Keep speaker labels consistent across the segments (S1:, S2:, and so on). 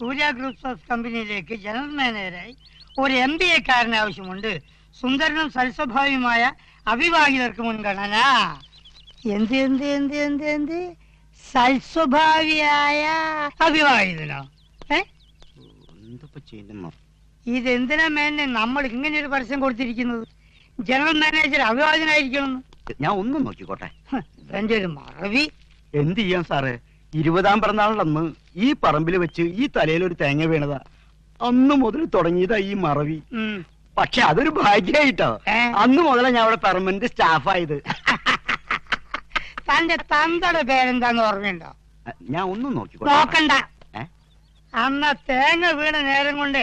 S1: Surya groups of കമ്പനിയിലേക്ക് general മാനേജറായി ഒരു MBA-കാരന് ആവശ്യമുണ്ട്. സുന്ദരനും സൽസ്വഭാവിയുമായ അവിവാഹിതർക്ക് മുൻഗണന. എന്ത് എന്ത് എന്ത് എന്ത് എന്ത് സൽസ്വഭാവിയായ അവിവാഹിതനോ? ഇതെന്തിനാ മേനെ നമ്മൾ ഇങ്ങനെ ഒരു പരസ്യം കൊടുത്തിരിക്കുന്നത്? ജനറൽ മാനേജർ അവിവാഹിതനായിരിക്കണം.
S2: ഞാൻ ഒന്നും നോക്കിക്കോട്ടെ.
S1: എന്റെ ഒരു മറവി.
S2: എന്ത് ചെയ്യാൻ സാറേ, 20ാം പിറന്നാളിലന്ന് ഈ പറമ്പിൽ വെച്ച് ഈ തലയിൽ ഒരു തേങ്ങ വീണതാ. അന്ന് മുതൽ തുടങ്ങിയതാ ഈ മറവി. പക്ഷെ അതൊരു ഭാഗ്യായിട്ടോ. അന്ന് മുതലാ ഞാൻ അവിടെ പെർമനന്റ് സ്റ്റാഫായത്.
S1: തന്റെ തന്തയുടെ പേരെന്താന്ന് ഓർമ്മയുണ്ടോ?
S2: ഞാൻ ഒന്നും നോക്കിക്കോട്ടെ.
S1: നോക്കണ്ട. അന്ന് തേങ്ങ വീണ നേരം കൊണ്ട്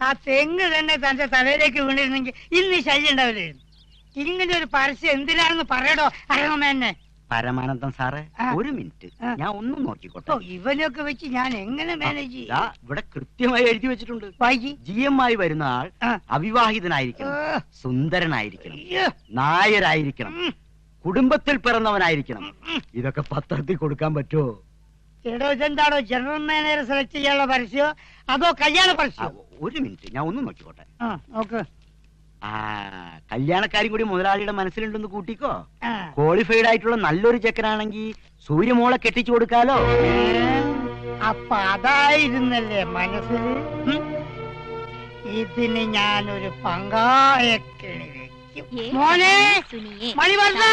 S1: ആ തെങ്ങ് തന്നെ തന്റെ തലയിലേക്ക് വീണിരുന്നെങ്കിൽ ഇന്ന് ഈ ശല്യം ഉണ്ടാവില്ലായിരുന്നു. ഇങ്ങനെ ഒരു പരസ്യം എന്തിനാണെന്ന് പറയടോ അരങ്ങമ്മേന്നെ.
S2: പരമാനന്ദം സാറേ, ഒരു മിനിറ്റ്, ഞാൻ ഒന്നും നോക്കിക്കോട്ടെ.
S1: ഇവനൊക്കെ വെച്ച് ഞാൻ എങ്ങനെ മാനേജ് ചെയ്യും?
S2: ഇവിടെ കൃത്യമായി എഴുതി വെച്ചിട്ടുണ്ട്. GM ആയി വരുന്ന ആൾ അവിവാഹിതനായിരിക്കണം, സുന്ദരനായിരിക്കണം, നായരായിരിക്കണം, കുടുംബത്തിൽ പിറന്നവനായിരിക്കണം. ഇതൊക്കെ പത്രത്തിൽ കൊടുക്കാൻ പറ്റുമോ?
S1: എടോ, ഇതെന്താണോ ജനറൽ മാനേജർ സെലക്ട് ചെയ്യാനുള്ള പരസ്യോ അതോ കല്യാണ പരസ്യോ?
S2: ഒരു മിനിറ്റ്, ഞാൻ ഒന്നും നോക്കിക്കോട്ടെ.
S1: നോക്ക്.
S2: കല്യാണക്കാരും കൂടി മുതലാളിയുടെ മനസ്സിലുണ്ടെന്ന് കൂട്ടിക്കോ. ക്വാളിഫൈഡ് ആയിട്ടുള്ള നല്ലൊരു ചെക്കനാണെങ്കിൽ സൂര്യമോളെ കെട്ടിച്ചു കൊടുക്കാലോ.
S1: അപ്പൊ അതായിരുന്നല്ലേ മനസ്സിൽ? ഇതിന് ഞാനൊരു പങ്കായക്കിണി വെക്കും. മോനെ മണിവർണ്ണ.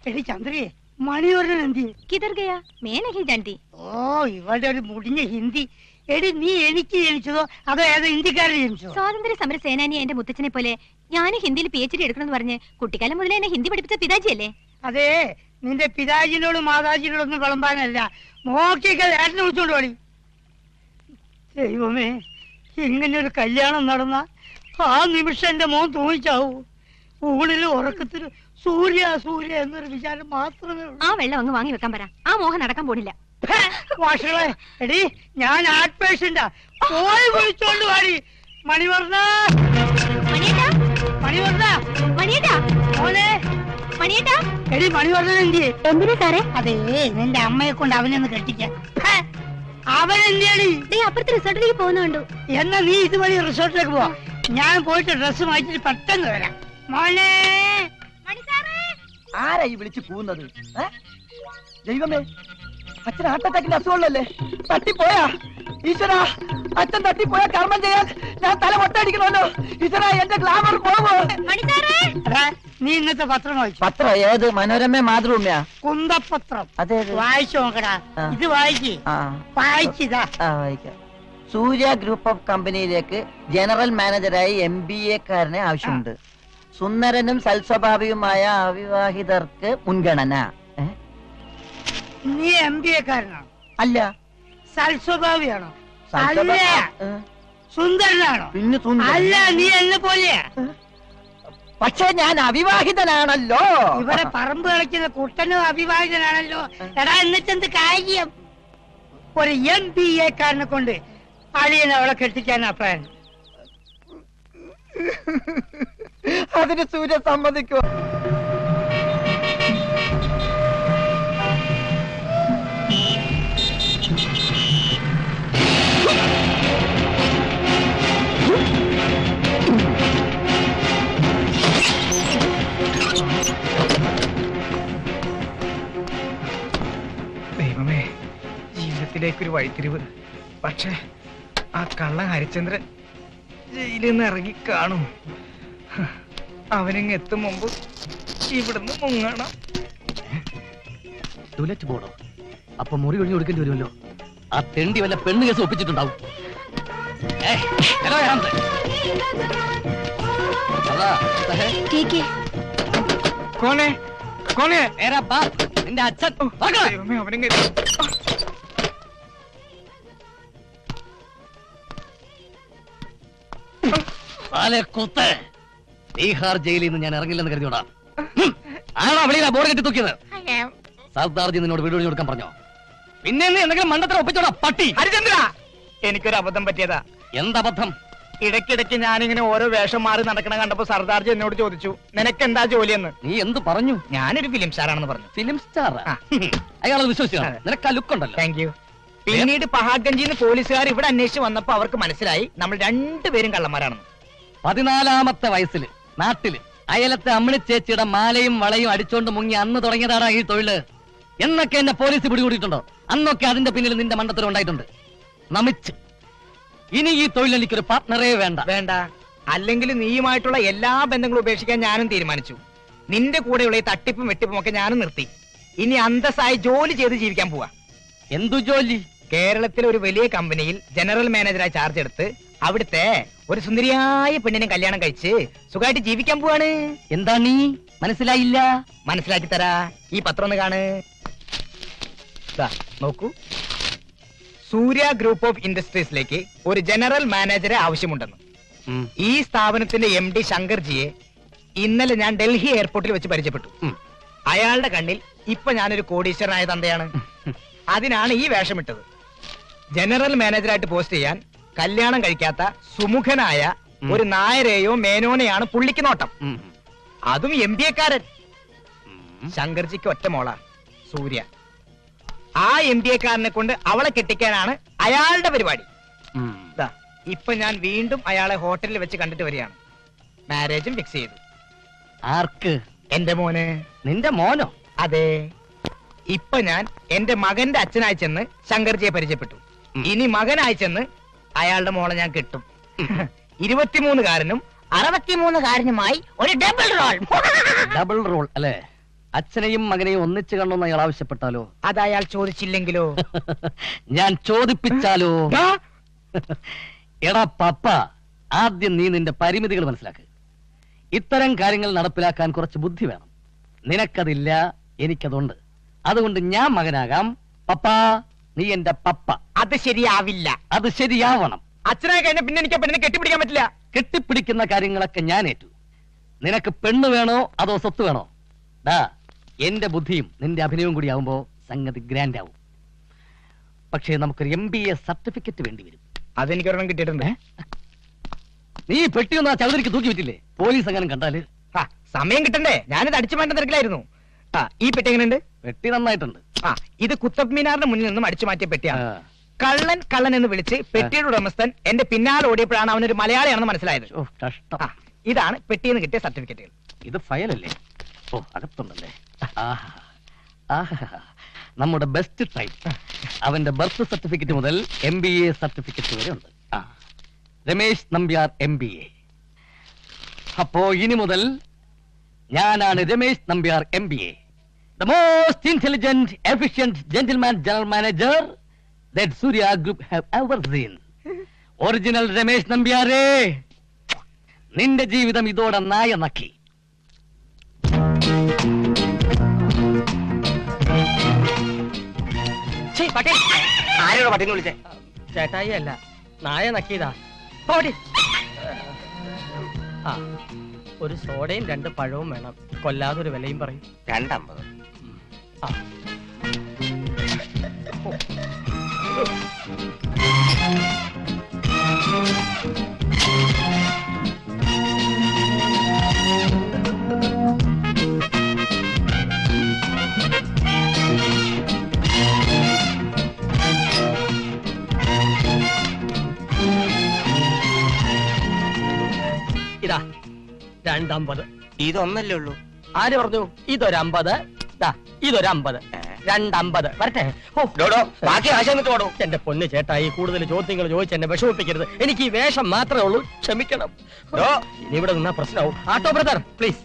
S1: എടി ചന്ദ്രിയെ, മണിവർണ്ണൻ എന്തി?
S3: കിധർ ഗയാ? मैं नहीं जानती.
S1: ഓ, ഇവളുടെ ഒരു മുടിഞ്ഞ ഹിന്ദി. എടി, നീ എനിക്ക് ജനിച്ചതോ അതോ ഏതോ ഇന്ത്യക്കാരൻ ജനിച്ചതോ?
S3: സ്വാതന്ത്ര്യ സമര സേനാനി എന്റെ മുത്തച്ഛനെ പോലെ ഞാൻ ഹിന്ദിയിൽ PhD എടുക്കണമെന്ന് പറഞ്ഞ് കുട്ടിക്കാലം മുതലേ എന്നെ ഹിന്ദി പഠിപ്പിച്ച പിതാജിയല്ലേ?
S1: അതെ, നിന്റെ പിതാജിനോടും മാതാജിനോടൊന്നും വിളമ്പാനല്ല, നോക്കിക്കൽ ഏട്ടനെ വിളിച്ചോണ്ട് പോടി. ദൈവമേ, ഇങ്ങനെ ഒരു കല്യാണം നടന്ന ആ നിമിഷം എന്റെ മോൻ തോന്നിച്ചാവൂ. ഊണിലും ഉറക്കത്തിലും സൂര്യ സൂര്യ എന്നൊരു വിചാരം മാത്രമേ ഉള്ളൂ.
S3: ആ വെള്ളം അങ്ങ് വാങ്ങി വെക്കാൻ പറ. ആ മോഹം നടക്കാൻ പോണില്ല.
S1: വാഷകളെ, എടി, ഞാൻ ഹാർട്ട് പേഷ്യന്റാ. പോയി വിളിച്ചോണ്ട് വാടി. മണിവർണ്ണ, മണിവർണ്ണ, മോനെ, എടി മണിവർണ്ണൻ എന്തിയെ?
S3: എന്തിനാ സാറേ?
S1: അതേ, നിന്റെ അമ്മയെ കൊണ്ട് അവനൊന്ന് കെട്ടിക്കാൻ. അവനെന്തിയാണ്
S3: അപ്പുറത്തെ റിസോർട്ടിലേക്ക് പോകുന്നുണ്ടോ?
S1: എന്നാ നീ ഇതുവഴി റിസോർട്ടിലേക്ക് പോവാ. ഞാൻ പോയിട്ട് ഡ്രസ് മാറ്റിട്ട് പെട്ടെന്ന് വരാം. മോനെ,
S4: ആരാ ഈ വിളിച്ചു പോകുന്നത്? ദൈവമേ, അച്ഛൻ ഹാർട്ട് അറ്റാക്കിന്റെ അസുഖമുള്ളല്ലേ? തട്ടിപ്പോയാ ഈശ്വര, അച്ഛൻ തട്ടിപ്പോയാ കർമ്മം ചെയ്യാൻ ഞാൻ തല പൊട്ടടിക്കണമല്ലോ. ഈശ്വര, എന്റെ ഗ്ലാമർ പോവോ?
S1: നീ ഇന്നത്തെ പത്രം വായിച്ചു?
S4: പത്രം ഏത്? മനോരമ, മാതൃഭൂമിയാ?
S1: കുന്തപത്രം.
S4: അതെ,
S1: വായിച്ചു നോക്കടാ. ഇത് വായിക്ക്. വായിച്ചിതാ.
S4: വായിക്കാം. സൂര്യ ഗ്രൂപ്പ് ഓഫ് കമ്പനിയിലേക്ക് ജനറൽ മാനേജറായി MBA-കാരനെ ആവശ്യമുണ്ട്. സുന്ദരനും സൽസ്വഭാവിയുമായ അവിവാഹിതർക്ക് മുൻഗണന.
S1: നീ MBA-കാരനാണോ?
S4: അല്ല.
S1: സൽസ്വഭാവിയാണോ? അല്ല. സുന്ദരനാണോ?
S4: പിന്നെ
S1: അല്ല. നീ എന്നെ പോലെയാ.
S4: പക്ഷെ ഞാൻ അവിവാഹിതനാണല്ലോ.
S1: ഇവിടെ പറമ്പ് കളിക്കുന്ന കുട്ടനും അവിവാഹിതനാണല്ലോ. എടാ, എന്നിട്ടെന്ത് കാര്യം? ഒരു MBA-കാരനെ കൊണ്ട് അളിയനെ അവളെ കെട്ടിക്കാനാ പ്ലാൻ.
S4: അതിന് സൂര്യ സമ്മതിക്കോ?
S5: ദൈവമേ, ജീവിതത്തിലേക്കൊരു വഴിത്തിരിവ്. പക്ഷെ ആ കള്ള ഹരിചന്ദ്രൻ ജയിലിൽ നിന്ന് ഇറങ്ങി കാണും. അവനിങ് എത്തും മുമ്പ് ഇവിടുന്ന് മുങ്ങണം.
S6: ടോയ്ലറ്റ് പോണോ? അപ്പൊ മുറി ഒഴിഞ്ഞു കൊടുക്കേണ്ടി വരുമല്ലോ. ആ തെണ്ടി വല്ല പെണ്ണ് കേസ് ഒപ്പിച്ചിട്ടുണ്ടാവും. നിന്റെ അച്ഛൻ
S5: അവനിങ്
S6: ബീഹാർ ജയിലിൽ നിന്ന് ഞാൻ ഇറങ്ങില്ലെന്ന് കരുതിയോടാ. ആണോ വെളിയിലാ ബോർഡ് കെട്ടി തൂക്കിയത്? സർദാർജി നിന്നോട് വീട് ഒഴിഞ്ഞു കൊടുക്കാൻ പറഞ്ഞോ? പിന്നെ നീ എന്തെങ്കിലും മണ്ടത്തരം ഒപ്പിച്ചോടാ പട്ടി.
S5: ഹരിചന്ദ്ര, എനിക്കൊരു അബദ്ധം പറ്റിയതാ.
S6: എന്തബദ്ധം?
S5: ഇടയ്ക്കിടയ്ക്ക് ഞാനിങ്ങനെ ഓരോ വേഷം മാറി നടക്കണ കണ്ടപ്പോ സർദാർജി എന്നോട് ചോദിച്ചു, നിനക്ക് എന്താ ജോലിയെന്ന്.
S6: നീ എന്ത് പറഞ്ഞു?
S5: ഞാനൊരു ഫിലിം സ്റ്റാർ ആണെന്ന് പറഞ്ഞു.
S6: Film star? അയാളത് വിശ്വസിക്കണം. നിനക്ക് ആ ലുക്ക് ഉണ്ടല്ലോ.
S5: Thank you. പിന്നീട് പഹാഡ്ഗഞ്ചിന്ന് പോലീസുകാർ ഇവിടെ അന്വേഷിച്ച് വന്നപ്പോ അവർക്ക് മനസ്സിലായി നമ്മൾ രണ്ടുപേരും കള്ളന്മാരാണെന്ന്.
S6: 14-ാമത്തെ വയസ്സിൽ നാട്ടില് അയലത്തെ അമ്മിണി ചേച്ചിയുടെ മാലയും വളയും അടിച്ചോണ്ട് മുങ്ങി അന്ന് തുടങ്ങിയതാണ് ഈ തൊഴില് എന്നൊക്കെ എന്നെ പോലീസ് പിടികൂടിയിട്ടുണ്ടോ? അന്നൊക്കെ അതിന്റെ പിന്നിൽ നിന്റെ മണ്ടത്തരം ഉണ്ടായിട്ടുണ്ട്. നമിച്ച് ഇനി ഈ തൊഴിൽ എനിക്കൊരു പാർട്ട്ണറേ വേണ്ട.
S5: വേണ്ട, അല്ലെങ്കിൽ നീയുമായിട്ടുള്ള എല്ലാ ബന്ധങ്ങളും ഉപേക്ഷിക്കാൻ ഞാനും തീരുമാനിച്ചു. നിന്റെ കൂടെയുള്ള ഈ തട്ടിപ്പും വെട്ടിപ്പും ഒക്കെ ഞാനും നിർത്തി. ഇനി അന്തസ്സായി ജോലി ചെയ്ത് ജീവിക്കാൻ പോവാ.
S6: എന്തു ജോലി?
S5: കേരളത്തിലെ ഒരു വലിയ കമ്പനിയിൽ ജനറൽ മാനേജറായി ചാർജ് എടുത്ത് അവിടുത്തെ ഒരു സുന്ദരിയായ പെണ്ണിനെ കല്യാണം കഴിച്ച് സുഖമായിട്ട് ജീവിക്കാൻ പോവാണ്.
S6: എന്താ നീ മനസ്സിലായില്ല?
S5: മനസ്സിലാക്കി തരാ. ഈ പത്രം ഒന്ന് കാണ്. നോക്കൂ, സൂര്യ ഗ്രൂപ്പ് ഓഫ് ഇൻഡസ്ട്രീസിലേക്ക് ഒരു ജനറൽ മാനേജറെ ആവശ്യമുണ്ടെന്ന്. ഈ സ്ഥാപനത്തിന്റെ MD ശങ്കർജിയെ ഇന്നലെ ഞാൻ ഡൽഹി എയർപോർട്ടിൽ വെച്ച് പരിചയപ്പെട്ടു. അയാളുടെ കണ്ണിൽ ഇപ്പൊ ഞാനൊരു കോടീശ്വരനായ തന്തയാണ്. അതിനാണ് ഈ വേഷമിട്ടത്. ജനറൽ മാനേജറായിട്ട് പോസ്റ്റ് ചെയ്യാൻ കല്യാണം കഴിക്കാത്ത സുമുഖനായ ഒരു നായരെയോ മേനോനെയാണ് പുള്ളിക്ക് നോട്ടം. അതും MBA-കാരൻ. ശങ്കർജിക്ക് ഒറ്റ മോള സൂര്യ. ആ MBA-കാരനെ കൊണ്ട് അവളെ കെട്ടിക്കാനാണ് അയാളുടെ പരിപാടി. ഇപ്പൊ ഞാൻ വീണ്ടും അയാളെ ഹോട്ടലിൽ വെച്ച് കണ്ടിട്ട് വരികയാണ്. മാരേജും ഫിക്സ് ചെയ്തു.
S6: ആർക്ക്?
S5: എന്റെ മോന്.
S6: നിന്റെ മോനോ?
S5: അതെ. ഇപ്പൊ ഞാൻ എന്റെ മകന്റെ അച്ഛനായി ചെന്ന് ശങ്കർജിയെ പരിചയപ്പെട്ടു. ഇനി മകനായി ചെന്ന് അയാളുടെ മോളെ ഞാൻ കിട്ടും. 23-കാരനും 63-കാരനുമായി ഒരു ഡബിൾ റോൾ.
S6: ഡബിൾ റോൾ അല്ലേ? അച്ഛനെയും മകനെയും ഒന്നിച്ചു കണ്ടോന്ന് അയാൾ ആവശ്യപ്പെട്ടാലോ?
S5: അത് അയാൾ ചോദിച്ചില്ലെങ്കിലോ?
S6: ഞാൻ ചോദിപ്പിച്ചാലോ? എടാ പപ്പ, ആദ്യം നീ നിന്റെ പരിമിതികൾ മനസ്സിലാക്ക്. ഇത്തരം കാര്യങ്ങൾ നടപ്പിലാക്കാൻ കുറച്ച് ബുദ്ധി വേണം. നിനക്കതില്ല, എനിക്കതുണ്ട്. അതുകൊണ്ട് ഞാൻ മകനാകാം. പപ്പ, നീ എന്റെ പപ്പ.
S5: അത് ശരിയാവില്ല.
S6: അത് ശരിയാവണം.
S5: അച്ഛനായി കഴിഞ്ഞ പിന്നെ എനിക്ക് പെണ്ണിനെ കെട്ടിപ്പിടിക്കാൻ പറ്റില്ല.
S6: കെട്ടിപ്പിടിക്കുന്ന കാര്യങ്ങളൊക്കെ ഞാൻ ഏറ്റു. നിനക്ക് പെണ്ണ് വേണോ അതോ സ്വത്ത് വേണോ? ഡാ, എന്റെ ബുദ്ധിയും നിന്റെ അഭിനയവും കൂടി ആവുമ്പോ സംഗതി ഗ്രാൻഡ് ആവും. പക്ഷേ നമുക്കൊരു MBA സർട്ടിഫിക്കറ്റ് വേണ്ടി വരും.
S5: അതെനിക്കൊരെണ്ണം കിട്ടിയിട്ടുണ്ട്.
S6: നീ പെട്ടിയൊന്നും ആ ചൗധരിക്ക് തൂക്കി വെച്ചില്ലേ? പോലീസ് അങ്ങനെ കണ്ടാല്
S5: സമയം കിട്ടണ്ടേ? ഞാനിത് അടിച്ചു മാറ്റാൻ തിരക്കിലായിരുന്നു. ഈ പെട്ടി എങ്ങനെയുണ്ട്?
S6: പെട്ടി നന്നായിട്ടുണ്ട്.
S5: ഇത് കുത്തബ് മീനാറിന്റെ മുന്നിൽ നിന്നും അടിച്ചു മാറ്റിയ പെട്ടിയാണ്. കള്ളൻ എന്ന് വിളിച്ച് പെട്ടിയുടെ ഉടമസ്ഥൻ എന്റെ പിന്നാലെ ഓടിയപ്പോഴാണ് അവനൊരു മലയാളിയാണെന്ന് മനസ്സിലായത്.
S6: കഷ്ടം.
S5: ഇതാണ് പെട്ടിന്ന് കിട്ടിയ സർട്ടിഫിക്കറ്റുകൾ.
S6: ഇത് ഫയലല്ലേ? ഓ, അകത്തുണ്ടല്ലേ? നമ്മുടെ ബെസ്റ്റ് ടൈം. അവന്റെ ബർത്ത് സർട്ടിഫിക്കറ്റ് മുതൽ MBA സർട്ടിഫിക്കറ്റ് വരെ ഉണ്ട്. രമേശ് നമ്പ്യാർ MBA. അപ്പോ ഇനി മുതൽ ഞാനാണ് Ramesh Nambiar MBA, the most intelligent, efficient gentleman general manager that Surya Group have ever seen. Original Ramesh നമ്പ്യാരേ, നിന്റെ ജീവിതം ഇതോടെ നായ നക്കി.
S2: ആരോട് പട്ടിനെ വിളിച്ചേ?
S4: ചേട്ടായി അല്ല, നായ നക്കിയതാ. ഒരു സോഡയും 2 പഴവും വേണം. കൊല്ലാതൊരു വിലയും പറയും.
S2: 250.
S4: ഇതാ 250.
S2: ഇതൊന്നല്ലേ ഉള്ളൂ?
S4: ആര് പറഞ്ഞു? ഇതൊരു 50. ഇതൊരു 50. 250. വരട്ടെ.
S2: ബാക്കി ആശയം ഓടോ.
S4: എന്റെ പൊന്ന് ചേട്ടായി, കൂടുതൽ ചോദ്യങ്ങൾ ചോദിച്ച് എന്നെ വിഷമിപ്പിക്കരുത്. എനിക്ക് ഈ വേഷം മാത്രമേ ഉള്ളൂ. ക്ഷമിക്കണം. ഇനി ഇവിടെ നിന്നാ പ്രശ്നമാവും. ആട്ടോ ബ്രദർ, പ്ലീസ്.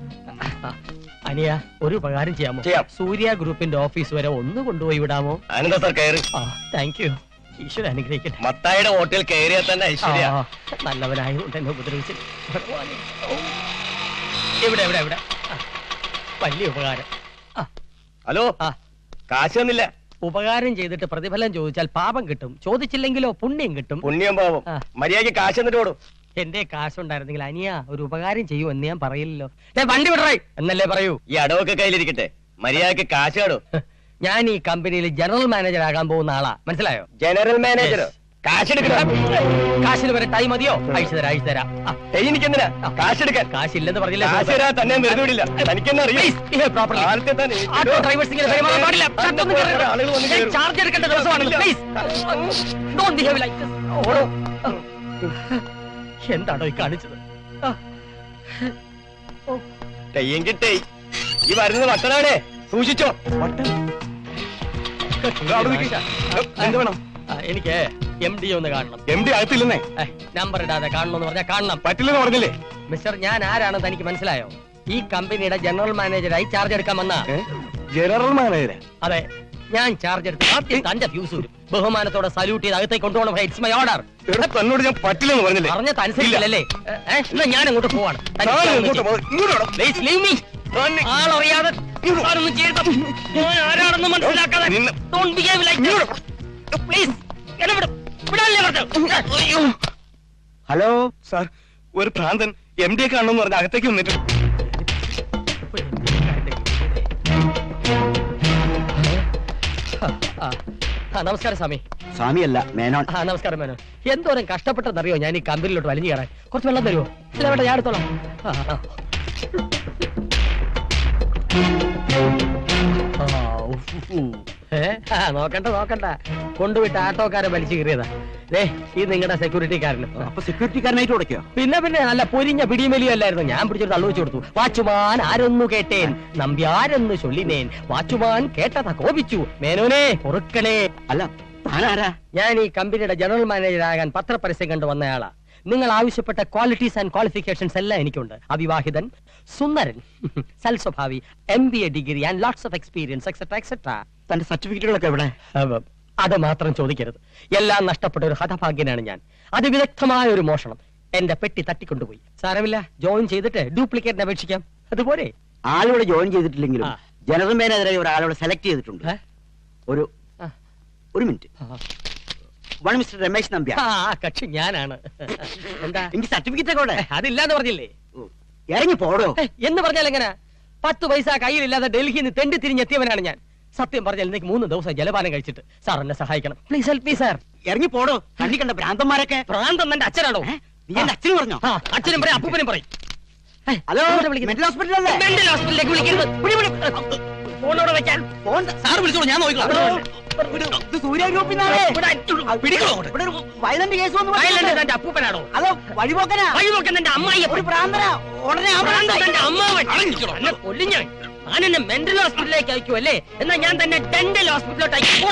S4: അനിയ, ഒരു ഉപകാരം ചെയ്യാമോ? സൂര്യ ഗ്രൂപ്പിന്റെ ഓഫീസ് വരെ ഒന്ന് കൊണ്ടുപോയി വിടാമോ?
S2: അനന്താ സാർ കയറി.
S4: Thank you. ഈശ്വര അനുഗ്രഹിക്കട്ടെ.
S2: മത്തായിയുടെ ഹോട്ടൽ കയറിയാൽ തന്നെ ഐശ്വര്യ.
S4: നല്ലവനായതുകൊണ്ട് എന്നെ ഉപദ്രവിച്ചില്ല. ഇവിടെ ഇവിടെ ഇവിടെ വലിയ ഉപകാരം.
S2: ഹലോ, കാശ് തന്നില്ല.
S4: ഉപകാരം ചെയ്തിട്ട് പ്രതിഫലം ചോദിച്ചാൽ പാപം കിട്ടും, ചോദിച്ചില്ലെങ്കിലോ പുണ്യം കിട്ടും.
S2: പുണ്യം പാപം. മര്യാദയ്ക്ക് കാശ് തന്നിട്ട് ഓടും.
S4: എന്റെ കാശുണ്ടായിരുന്നെങ്കിൽ അനിയ ഒരു ഉപകാരം ചെയ്യൂ എന്ന് ഞാൻ പറയില്ലല്ലോ. വണ്ടി വിടറേ എന്നല്ലേ പറയൂ.
S2: ഈ അടവൊക്കെ കയ്യിലിരിക്കട്ടെ, മര്യാദയ്ക്ക് കാശ് ആടോ.
S4: ഞാൻ ഈ കമ്പനിയിൽ ജനറൽ മാനേജർ ആകാൻ പോകുന്ന ആളാ, മനസ്സിലായോ?
S2: General manager?
S6: കാശിന് വരെ ടൈം മതിയോ? അയച്ചു തരാം.
S2: എനിക്കെന്തിനാ കാശെടുക്കാൻ?
S6: കാശില്ലെന്ന് പറഞ്ഞില്ല.
S2: തന്നെ വെറുതെ തനിക്കെന്നെ
S6: ആട്ടോ ഡ്രൈവേഴ്സ് ഇങ്ങനെ പെരുമാറാൻ പാടില്ല. ചാർജ് എടുക്കേണ്ട ദിവസമാണല്ലോ. Please don't behave like this. ഓടോ. എന്താണോ ഈ കാണിച്ചത്?
S2: കിട്ടേ ഈ വരുന്നത് വട്ടനാണേ, സൂക്ഷിച്ചോ. എന്ത് വേണം?
S6: എനിക്ക് MD ഒന്ന് കാണണം.
S2: MD അകത്തില്ലെന്നേ.
S6: നമ്പർ ഇടാതെ കാണണമെന്ന് പറഞ്ഞാൽ കാണണം.
S2: പറ്റില്ലെന്ന് പറഞ്ഞില്ലേ?
S6: മിസ്റ്റർ, ഞാൻ ആരാണെന്ന് തനിക്ക് മനസ്സിലായോ? ഈ കമ്പനിയുടെ ജനറൽ മാനേജറായി ചാർജ് എടുക്കാൻ വന്ന.
S2: General manager?
S6: അതെ, ഞാൻ ചാർജ് എടുത്ത് ആദ്യം തന്റെ ഫ്യൂസ് ബഹുമാനത്തോടെ സല്യൂട്ട് ചെയ്ത് അകത്തേക്ക് കൊണ്ടുപോകണം. It's my order.
S2: തന്നോട് ഞാൻ പറ്റില്ലെന്ന് പറഞ്ഞില്ലേ?
S6: പറഞ്ഞത് അനുസരിച്ചില്ലല്ലേ? എന്നാ ഞാൻ അങ്ങോട്ട് പോവാണ്. Please leave me. ആളറിയാതെ ആരൊന്നും ചെയ്ത ഞാൻ ആരാണെന്ന് മനസ്സിലാക്കാതെ don't behave like this. Please, എന്നെ വിട്. വിടാനല്ലേ പറഞ്ഞത്?
S2: ഹലോ സാർ, ഒരു ഭ്രാന്തൻ MD കാണണമെന്ന് പറഞ്ഞ അകത്തേക്ക് വന്നിട്ട്.
S6: നമസ്കാരം സ്വാമി.
S2: സ്വാമിയല്ല, മേനോൻ.
S6: നമസ്കാരം മേനോൻ. എന്തോരം കഷ്ടപ്പെട്ടെന്നറിയോ ഞാൻ ഈ കമ്പനിയിലോട്ട് വലിഞ്ഞു കയറാൻ? കുറച്ച് വെള്ളം തരുമോ? അല്ല വേണ്ട, ഞാൻ എടുത്തോളാം. നോക്കണ്ട കൊണ്ടുവിട്ട് ആട്ടോക്കാരെ വലിച്ചു കയറിയതാ. ഈ നിങ്ങളുടെ സെക്യൂരിറ്റിക്കാരന്.
S2: അപ്പൊ സെക്യൂരിറ്റിക്കാരനായിട്ട് കൊടുക്കോ?
S6: പിന്നെ നല്ല പൊരിഞ്ഞ പിടിമേലിയല്ലായിരുന്നു. ഞാൻ പിടിച്ചൊരു തള്ളു വെച്ചു കൊടുത്തു. വാച്ചുമാൻ ആരൊന്നു കേട്ടേൻ, നമ്പ്യാരെന്ന് ചൊല്ലിനേൻ, വാച്ചുമാൻ കേട്ടതാ കോപിച്ചു, മേനോനെ പൊറുക്കണേ.
S2: അല്ല, താനാരാ?
S6: ഞാൻ ഈ കമ്പനിയുടെ ജനറൽ മാനേജറാകാൻ പത്രപരസ്യം കണ്ടു വന്നയാളാ. നിങ്ങൾ ആവശ്യപ്പെട്ട ക്വാളിറ്റീസ് ആൻഡ് ക്വാളിഫിക്കേഷൻസ് എല്ലാം എനിക്കുണ്ട്. അവിവാഹിതൻ, സുന്ദരൻ, സൽസ്വഭാവി, MBA degree and lots of experience et cetera et cetera.
S2: തന്റെ സർട്ടിഫിക്കറ്റുകളൊക്കെ എവിടെ?
S6: അത് മാത്രം ചോദിക്കരുത്. എല്ലാം നഷ്ടപ്പെട്ട ഒരു ഹതഭാഗ്യനാണ് ഞാൻ. അതിവിദഗ്ധമായ ഒരു മോഷണം. എന്റെ പെട്ടി തട്ടിക്കൊണ്ടുപോയി. സാരമില്ല, ജോയിൻ ചെയ്തിട്ട് ഡ്യൂപ്ലിക്കേറ്റിന് അപേക്ഷിക്കാം. അതുപോലെ
S2: ആളിവിടെ ജോയിൻ ചെയ്തിട്ടില്ലെങ്കിലും ജനറൽ മാനേജറായി ഒരാളോട് സെലക്ട് ചെയ്തിട്ടുണ്ട്. ഒരു മിനിറ്റ്. മിസ്റ്റർ രമേശ് നമ്പ്യാർ.
S6: കക്ഷി ഞാനാണ്. എന്താ?
S2: എനിക്ക് സർട്ടിഫിക്കറ്റ് ഒക്കെ അവിടെ.
S6: അതില്ലാന്ന് പറഞ്ഞില്ലേ?
S2: ഇറങ്ങി പോടോ
S6: എന്ന് പറഞ്ഞാൽ എങ്ങനെ? 10 പൈസ കയ്യിലില്ലാതെ ഡൽഹിയിൽ നിന്ന് തെണ്ടി തിരിഞ്ഞെത്തിയവനാണ് ഞാൻ. സത്യം പറഞ്ഞാൽ എനിക്ക് 3 ദിവസം ജലപാനം കഴിച്ചിട്ട്. സാർ എന്നെ സഹായിക്കണം. Please help me sir.
S2: ഇറങ്ങി പോടോ. കണ്ണി കണ്ട ഭ്രാന്തന്മാരൊക്കെ.
S6: ഭ്രാന്തൻ എന്റെ അച്ഛനാണോ?
S2: നീ എന്റെ അച്ഛനും പറഞ്ഞോ?
S6: അച്ഛനും പറയും, അപ്പൂപ്പനും പറയും.
S2: Hello, mental ഹോസ്പിറ്റലല്ലേ?
S6: മെന്റൽ ഹോസ്പിറ്റലിലേക്ക് വിളിക്കരുത്. ഫോണോടെ വെക്കാൻ. ഫോൺ സാർ വിളിച്ചോളൂ, ഞാൻ നോക്കിക്കോളാം.
S2: സൂര്യ ഗ്രൂപ്പിന്നാണ്. വയലന്റ് കേസ് വന്നു.
S6: എന്റെ അപ്പൂപ്പനാണോ?
S2: അതോ വഴിപോക്കനാ?
S6: വഴിപോക്കൻ എന്റെ അമ്മായി.
S2: ഒരു ഭ്രാന്തനാ. ഉടനെ
S6: എന്റെ അമ്മാവൻ എന്നെ കൊല്ലും ഞാൻ. എന്നെ മെന്റൽ ഹോസ്പിറ്റലിലേക്ക് അയക്കൂ അല്ലേ? എന്നാ ഞാൻ തന്നെ ഡെന്റൽ ഹോസ്പിറ്റലിലോട്ട് അയക്കും.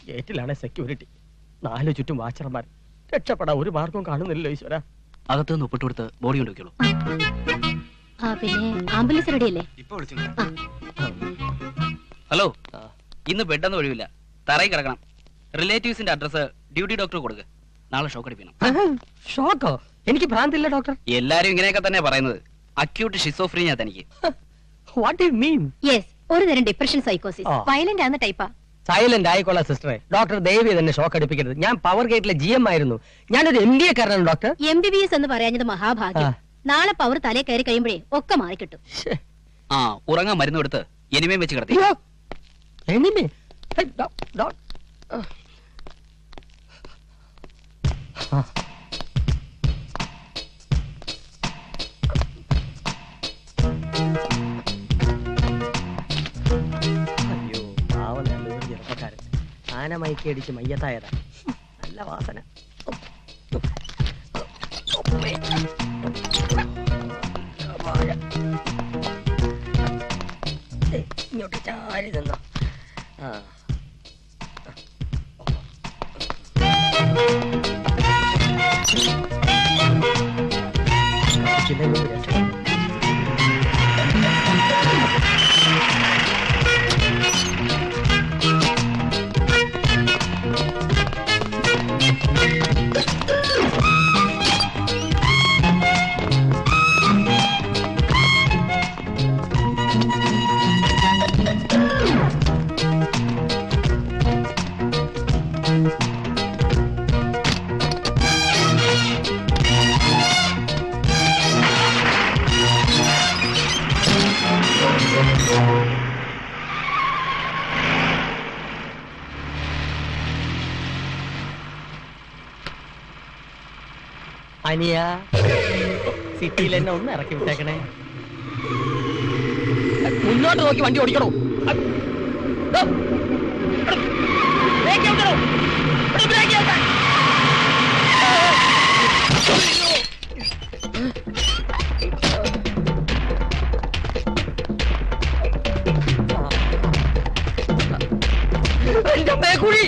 S6: ഗേറ്റിലാണ് സെക്യൂരിറ്റി. 4 ചുറ്റും വാച്ചർമാർ. രക്ഷപ്പെടാൻ ഒരു മാർഗവും കാണുന്നില്ലല്ലോ ഈശ്വര.
S7: അകത്ത് നിന്ന് ഒപ്പിട്ട് കൊടുത്ത് ബോഡി കൊണ്ടുവയ്ക്കുള്ളൂ.
S3: പിന്നെ ആംബുലൻസ് റെഡിയല്ലേ?
S7: ഹലോ, ഇന്ന് ബെഡൊന്നും ഒഴിവില്ല, തറയിൽ കിടക്കണം. റിലേറ്റീവ്സിന്റെ അഡ്രസ് ഡ്യൂട്ടി ഡോക്ടർ കൊടുക്കുക. നാളെ ഷോക്ക് അടിപ്പിക്കണം.
S6: ഷോക്കോ? എനിക്ക് ഭ്രാന്തില്ല ഡോക്ടർ.
S7: എല്ലാരും ഇങ്ങനെയൊക്കെ തന്നെ പറയുന്നത്. അക്യൂട്ട് ഷിസോഫ്രീനിയ തനിക്ക്.
S6: What you mean?
S3: യെസ്, ഒരു തരം ഡിപ്രഷൻ സൈക്കോസിസ്. വയലന്റ് ആവുന്ന ടൈപ്പാ.
S6: സൈലന്റ് ആയിക്കോളാം സിസ്റ്ററെ. ഡോക്ടർ ദേവി തന്നെ ഷോക്ക് അടിപ്പിക്കരുത്. ഞാൻ പവർ ഗേറ്റിലെ GM ആയിരുന്നു. ഞാനൊരു MBA കാരനാണ് ഡോക്ടർ.
S3: MBBS എന്ന് പറയാഞ്ഞത് മഹാഭാഗ്യം. നാളെ പവർ തലേ കയറി കഴിയുമ്പോഴേ ഒക്കെ മാറിക്കിട്ടും.
S7: ഉറങ്ങാൻ മരുന്ന് കൊടുത്ത് എനിമയും വെച്ച് കിടത്തി.
S6: അയ്യോ, പാവം നല്ലൊരു ചെറുപ്പക്കാരൻ. ആന മയക്കടിച്ച് മയ്യത്തായതാ. നല്ല വാസന. ഇങ്ങോട്ട് ചാരി നിന്നോ.
S4: അനിയ സിറ്റിയിൽ എന്നെ ഒന്ന് ഇറക്കി വിട്ടേക്കണേ. മുന്നോട്ട് നോക്കി വണ്ടി ഓടിക്കണോ? എന്റെ മേക്കുഴി